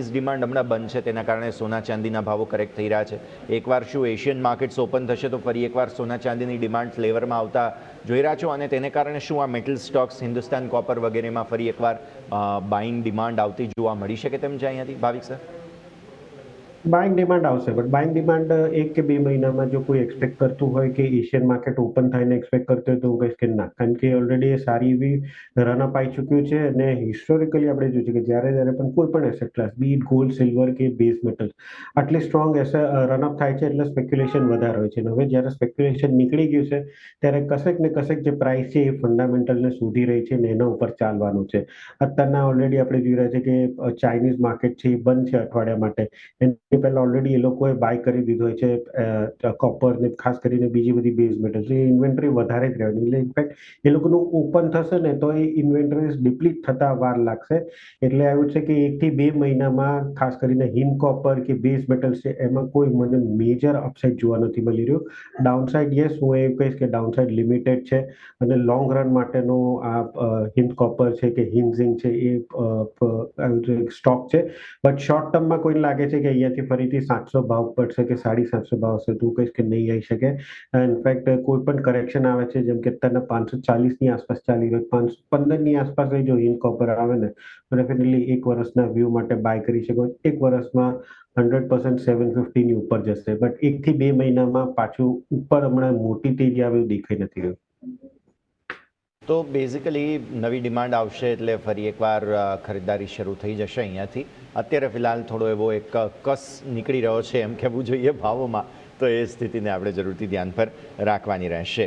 Chinese demand હમણાં બંધ છે, તેના કારણે સોના ચાંદીના ભાવો કરેક્ટ થઈ રહ્યા છે. એકવાર શું એશિયન માર્કેટ્સ ઓપન થશે તો ફરી એકવાર સોના ચાંદીની ડિમાન્ડ ફ્લેવરમાં આવતા જોઈ રહ્યા છો, અને તેને કારણે શું આ મેટલ સ્ટોક્સ હિન્દુસ્તાન કોપર વગેરેમાં ફરી એકવાર બાઇંગ ડિમાન્ડ આવતી જોવા મળી શકે તેમ છે અહીંયાથી, ભાવિક સર? બાઇંગ ડિમાન્ડ આવશે, બટ બાઇંગ ડિમાન્ડ 1 કે 2 મહિનામાં જો કોઈ એક્સપેક્ટ કરતું હોય કે એશિયન માર્કેટ ઓપન થઈને એક્સપેક્ટ કરતો હોય તો હું કહીશ કે ના, કારણ કે ઓલરેડી એ સારી એવી રનઅપ આવી ચૂક્યું છે. અને હિસ્ટોરિકલી આપણે જોયું છે કે જ્યારે પણ કોઈ પણ asset class, be it gold, silver કે બેઝ મેટલ, આટલી સ્ટ્રોંગ રનઅપ થાય છે એટલે સ્પેક્યુલેશન વધારે હોય છે. અને હવે જ્યારે સ્પેક્યુલેશન નીકળી ગયું છે ત્યારે કશેક ને કશેક જે પ્રાઇસ છે એ ફંડામેન્ટલને શોધી રહી છે ને એના ઉપર ચાલવાનું છે. અત્યારના ઓલરેડી આપણે જોઈ રહ્યા છે કે ચાઇનીઝ માર્કેટ છે એ બંધ છે અઠવાડિયા માટે. એ પહેલા ઓલરેડી એ લોકોએ બાય કરી દીધો હોય છે કોપર ને ખાસ કરીને બીજી બધી બેઝ મેટલ, એ ઇન્વેન્ટરી વધારે જ રહેવાની. એટલે ઇનફેક્ટ એ લોકોનું ઓપન થશે ને તો એ ઇન્વેન્ટરીઝ ડિપ્લીટ થતા વાર લાગશે. એટલે આવ્યું છે કે 1 થી 2 મહિનામાં ખાસ કરીને હિન્દ કોપર કે બેઝ મેટલ છે એમાં કોઈ મને મેજર અપસાઇડ જોવા નથી મળી રહ્યું. ડાઉનસાઇડ યસ, હું એવું કહીશ કે ડાઉનસાઇડ લિમિટેડ છે. અને લોંગ રન માટેનો આ હિન્દ કોપર છે કે હિન્દ ઝિંક છે એ સ્ટોક છે. બટ શોર્ટ ટર્મમાં કોઈને લાગે છે કે અહીંયાથી ફરીથી 700 ભાવ પડશે કે 750 ભાવ હશે, તું કહીશ કે નહીં આવી શકે. ઇનફેક્ટ કોઈ પણ કરેક્શન આવે છે, જેમ કે અત્યારના 540 ની આસપાસ ચાલી રહ્યો, 515 ની આસપાસ જો હિન્દ કોપર આવે ને તો ડેફિનેટલી 1 વર્ષના વ્યૂ માટે બાય કરી શકો. 1 વર્ષમાં 100% 750 ની ઉપર જશે, બટ 1 થી 2 મહિનામાં પાછું ઉપર હમણાં મોટી તેજી આવે એવું દેખાઈ નથી રહ્યું. તો બેઝિકલી નવી ડિમાન્ડ આવશે એટલે ફરી એકવાર ખરીદારી શરૂ થઈ જશે અહીંયાથી. અત્યારે ફિલહાલ થોડો એવો એક કસ નીકળી રહ્યો છે એમ કહેવું જોઈએ ભાવોમાં, તો એ સ્થિતિને આપણે જરૂરથી ધ્યાન પર રાખવાની રહેશે.